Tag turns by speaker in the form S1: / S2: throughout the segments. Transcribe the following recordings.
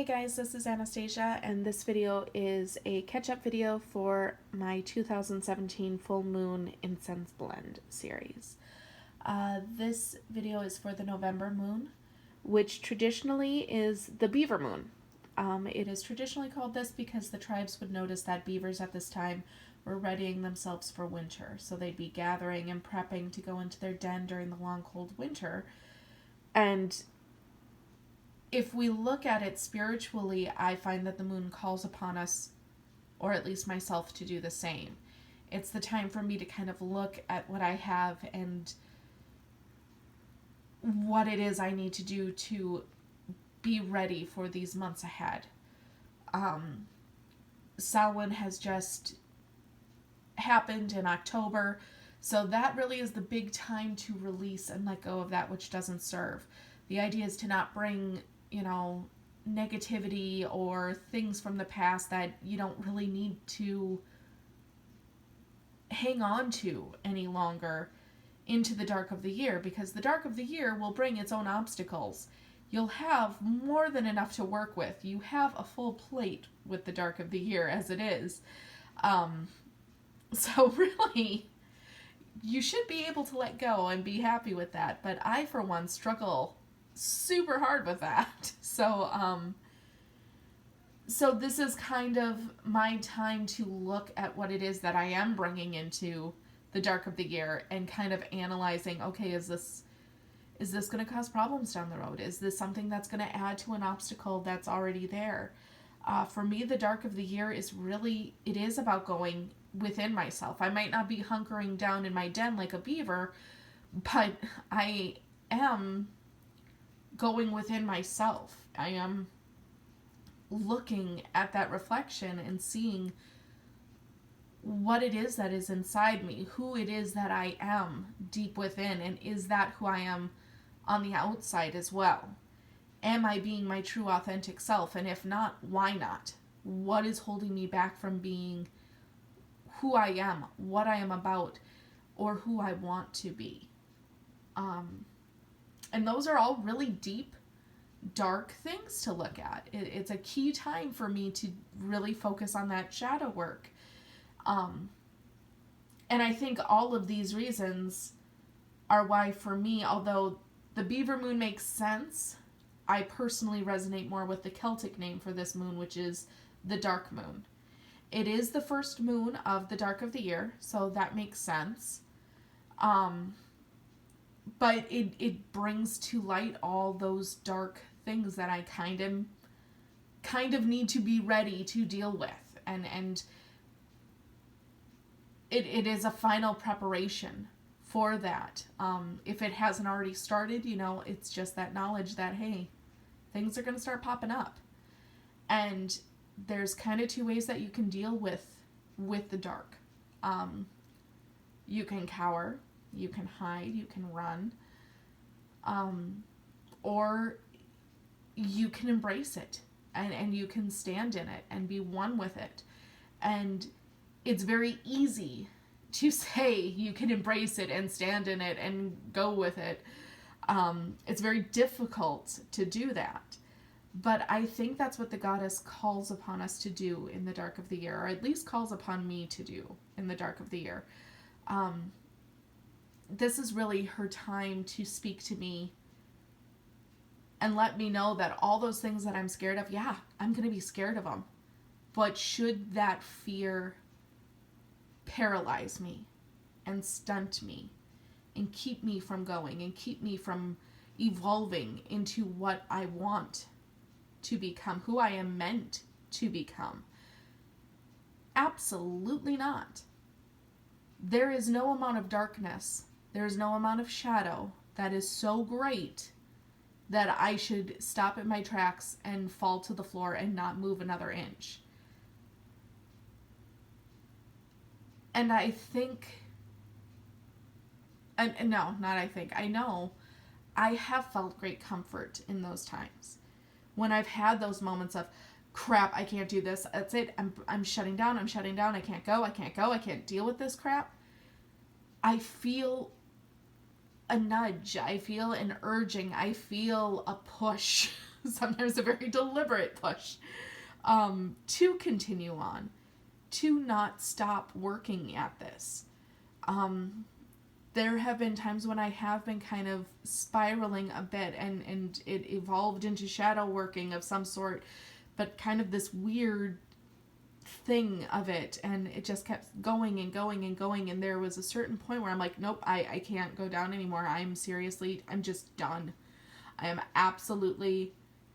S1: Hey guys, this is Anastasia, and this video is a catch-up video for my 2017 Full Moon Incense Blend series. This video is for the November moon, which traditionally is the beaver moon. It is traditionally called this because the tribes would notice that beavers at this time were readying themselves for winter, so they'd be gathering and prepping to go into their den during the long cold winter. And if we look at it spiritually, I find that the moon calls upon us, or at least myself, to do the same. It's the time for me to kind of look at what I have and what it is I need to do to be ready for these months ahead. Samhain has just happened in October, so that really is the big time to release and let go of that which doesn't serve. The idea is to not bring negativity or things from the past that you don't really need to hang on to any longer into the dark of the year, because the dark of the year will bring its own obstacles. You'll have more than enough to work with. You have a full plate with the dark of the year as it is. So really, you should be able to let go and be happy with that. But I, for one, struggle super hard with that. So this is kind of my time to look at what it is that I am bringing into the dark of the year and kind of analyzing, okay, is this going to cause problems down the road? Is this something that's going to add to an obstacle that's already there? For me, the dark of the year is really, it is about going within myself. I might not be hunkering down in my den like a beaver, but I am going within myself. I am looking at that reflection and seeing what it is that is inside me, who it is that I am deep within, and is that who I am on the outside as well? Am I being my true authentic self? And if not, why not? What is holding me back from being who I am, what I am about, or who I want to be? And those are all really deep, dark things to look at. It's a key time for me to really focus on that shadow work. And I think all of these reasons are why, for me, although the beaver moon makes sense, I personally resonate more with the Celtic name for this moon, which is the dark moon. It is the first moon of the dark of the year, so that makes sense. But it brings to light all those dark things that I kind of need to be ready to deal with. And it is a final preparation for that. If it hasn't already started, it's just that knowledge that, hey, things are going to start popping up. And there's kind of two ways that you can deal with the dark. You can cower, you can hide, you can run, or you can embrace it and you can stand in it and be one with it. And it's very easy to say you can embrace it and stand in it and go with it. It's very difficult to do that. But I think that's what the goddess calls upon us to do in the dark of the year, or at least calls upon me to do in the dark of the year. This is really her time to speak to me and let me know that all those things that I'm scared of, yeah, I'm going to be scared of them. But should that fear paralyze me and stunt me and keep me from going and keep me from evolving into what I want to become, who I am meant to become? Absolutely not. There is no amount of darkness, there is no amount of shadow that is so great that I should stop at my tracks and fall to the floor and not move another inch. And I think, and no, not I think, I know, I have felt great comfort in those times. When I've had those moments of, crap, I can't do this, that's it, I'm shutting down, I can't go, I can't deal with this crap. I feel a nudge, I feel an urging, I feel a push sometimes a very deliberate push, to continue on, to not stop working at this. There have been times when I have been kind of spiraling a bit, and it evolved into shadow working of some sort, but kind of this weird thing of it, and it just kept going and going and going, and there was a certain point where I'm like, nope, I can't go down anymore. I'm just done. I am absolutely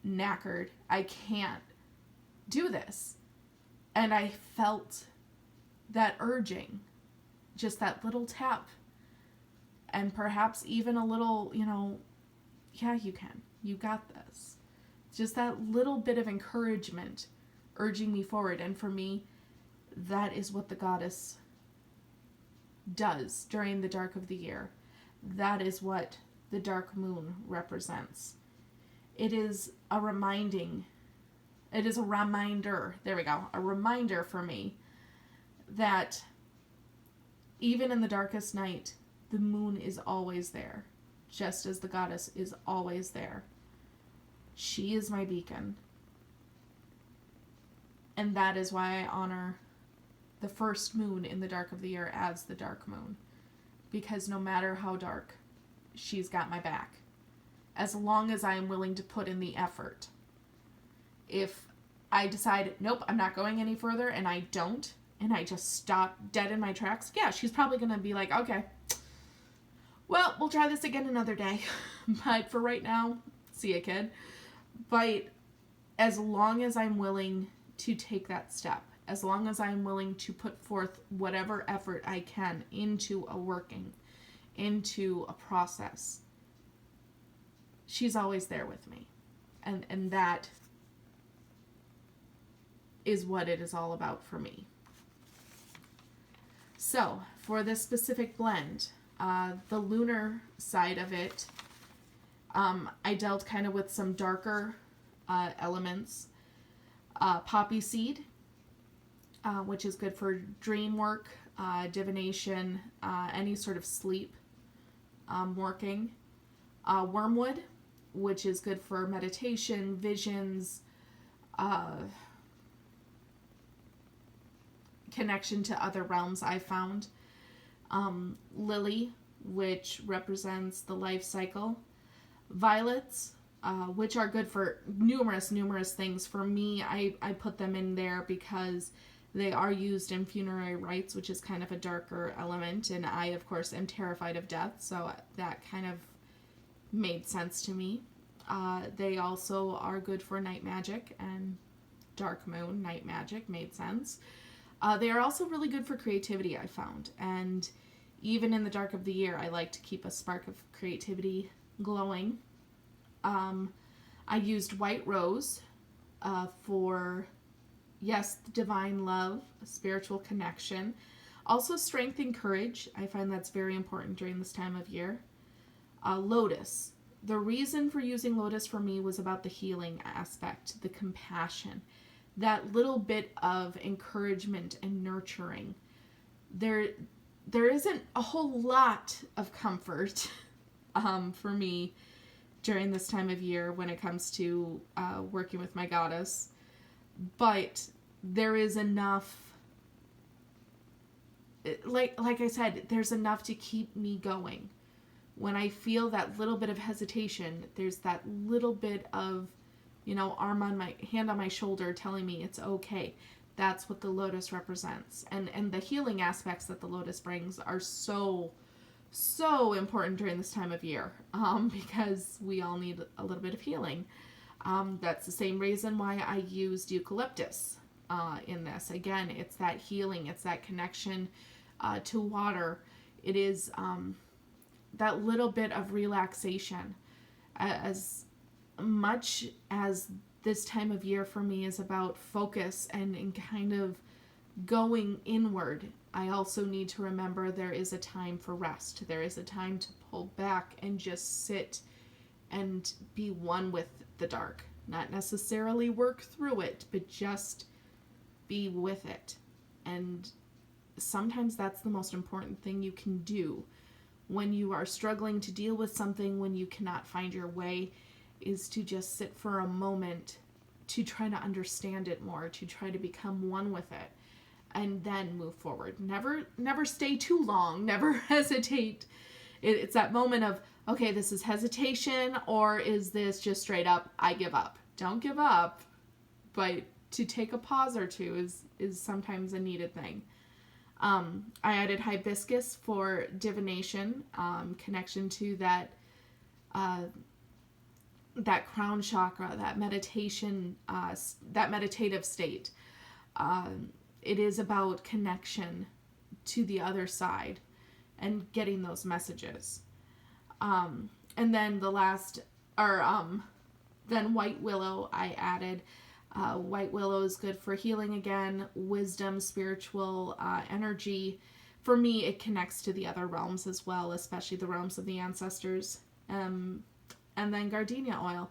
S1: knackered. I can't do this. And I felt that urging, just that little tap, and perhaps even a little, yeah, you can. You got this. Just that little bit of encouragement urging me forward. And for me, that is what the goddess does during the dark of the year. That is what the dark moon represents. It is a reminder, there we go, a reminder for me that even in the darkest night, the moon is always there, just as the goddess is always there. She is my beacon. And that is why I honor the first moon in the dark of the year as the dark moon. Because no matter how dark, she's got my back. As long as I am willing to put in the effort. If I decide, nope, I'm not going any further, and I don't, and I just stop dead in my tracks, yeah, she's probably going to be like, okay, well, we'll try this again another day. But for right now, see ya, kid. But as long as I'm willing to take that step, as long as I'm willing to put forth whatever effort I can into a working, into a process, she's always there with me. And that is what it is all about for me. So, for this specific blend, the lunar side of it, I dealt kind of with some darker elements. Poppy seed, which is good for dream work, divination, any sort of sleep working. Wormwood, which is good for meditation, visions, connection to other realms, I found. Lily, which represents the life cycle. Violets, which are good for numerous things. For me, I put them in there because they are used in funerary rites, which is kind of a darker element, and I, of course, am terrified of death, so that kind of made sense to me. They also are good for night magic, and dark moon, night magic, made sense. They are also really good for creativity, I found, and even in the dark of the year, I like to keep a spark of creativity glowing. I used white rose for, yes, divine love, spiritual connection. Also strength and courage. I find that's very important during this time of year. Lotus. The reason for using lotus for me was about the healing aspect, the compassion, that little bit of encouragement and nurturing. There isn't a whole lot of comfort for me during this time of year when it comes to working with my goddess, but there is enough, like I said, there's enough to keep me going. When I feel that little bit of hesitation, there's that little bit of, hand on my shoulder telling me it's okay. That's what the lotus represents. And the healing aspects that the lotus brings are so important during this time of year, because we all need a little bit of healing. That's the same reason why I used eucalyptus in this. Again, it's that healing, it's that connection to water. It is that little bit of relaxation. As much as this time of year for me is about focus and kind of going inward, I also need to remember there is a time for rest. There is a time to pull back and just sit and be one with the dark. Not necessarily work through it, but just be with it. And sometimes that's the most important thing you can do when you are struggling to deal with something, when you cannot find your way. is to just sit for a moment to try to understand it more, to try to become one with it, and then move forward. Never stay too long, never hesitate. It's that moment of, okay, this is hesitation, or is this just straight up, I give up? Don't give up, but to take a pause or two is sometimes a needed thing. I added hibiscus for divination, connection to that crown chakra, that meditation, that meditative state. It is about connection to the other side and getting those messages. And then then white willow I added. White willow is good for healing again, wisdom, spiritual energy. For me, it connects to the other realms as well, especially the realms of the ancestors. And then gardenia oil.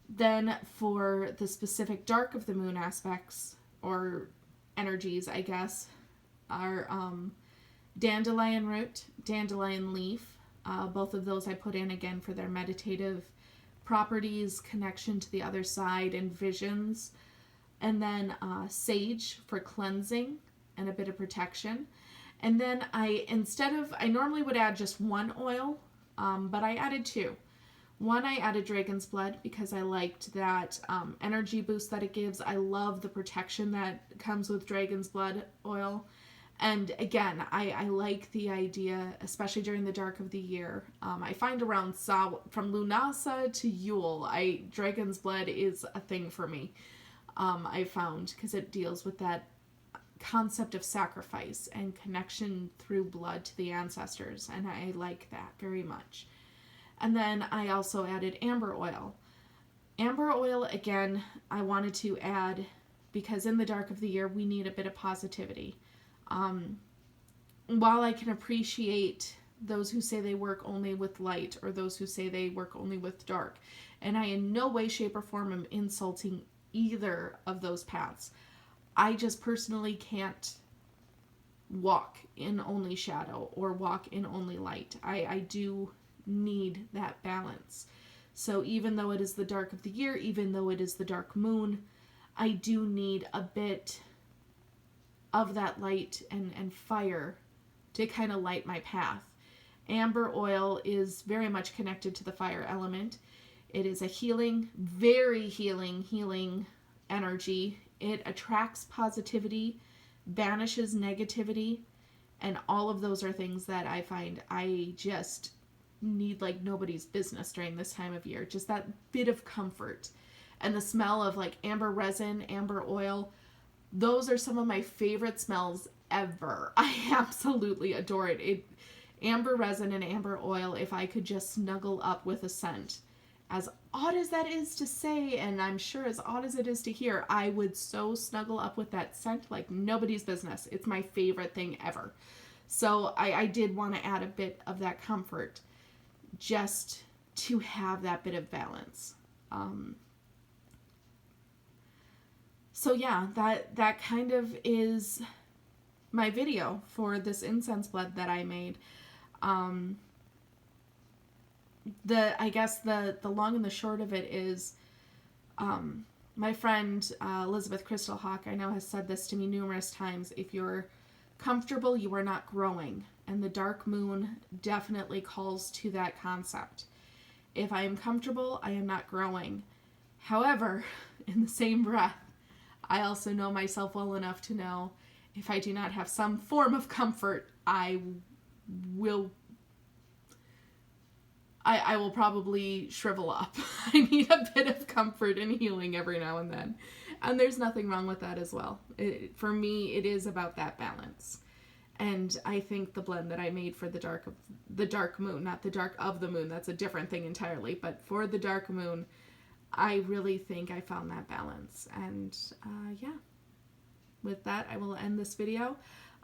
S1: Then for the specific dark of the moon aspects, or energies, I guess, are dandelion root, dandelion leaf. Both of those I put in again for their meditative properties, connection to the other side, and visions. And then sage for cleansing and a bit of protection. And then I normally would add just one oil, but I added two. One, I added dragon's blood because I liked that energy boost that it gives. I love the protection that comes with dragon's blood oil. And again, I like the idea, especially during the dark of the year. I find around from Lunasa to Yule, dragon's blood is a thing for me. I found, because it deals with that concept of sacrifice and connection through blood to the ancestors, and I like that very much. And then I also added amber oil. Amber oil, again, I wanted to add because in the dark of the year, we need a bit of positivity. While I can appreciate those who say they work only with light, or those who say they work only with dark, and I in no way, shape, or form am insulting either of those paths, I just personally can't walk in only shadow or walk in only light. I do need that balance. So even though it is the dark of the year, even though it is the dark moon, I do need a bit of that light and fire to kind of light my path. Amber oil is very much connected to the fire element. It is a very healing energy. It attracts positivity, banishes negativity, and all of those are things that I find I just need like nobody's business during this time of year. Just that bit of comfort. And the smell of like amber resin, amber oil, those are some of my favorite smells ever. I absolutely adore it. Amber resin and amber oil, if I could just snuggle up with a scent, as odd as that is to say, and I'm sure as odd as it is to hear, I would so snuggle up with that scent like nobody's business. It's my favorite thing ever. So I did want to add a bit of that comfort just to have that bit of balance. So yeah, that kind of is my video for this incense blend that I made. I guess the long and the short of it is, my friend Elizabeth Crystal Hawk, I know, has said this to me numerous times. If you're comfortable, you are not growing. And the dark moon definitely calls to that concept. If I am comfortable, I am not growing. However, in the same breath, I also know myself well enough to know if I do not have some form of comfort, I will probably shrivel up. I need a bit of comfort and healing every now and then. And there's nothing wrong with that as well. For me, it is about that balance. And I think the blend that I made for the dark moon, not the dark of the moon, that's a different thing entirely, but for the dark moon, I really think I found that balance. And yeah, with that, I will end this video.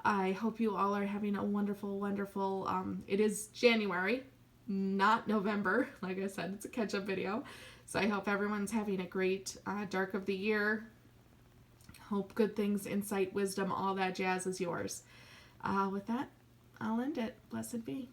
S1: I hope you all are having a wonderful, wonderful, it is January, not November. Like I said, it's a catch-up video. So I hope everyone's having a great dark of the year. Hope good things, insight, wisdom, all that jazz is yours. With that, I'll end it. Blessed be.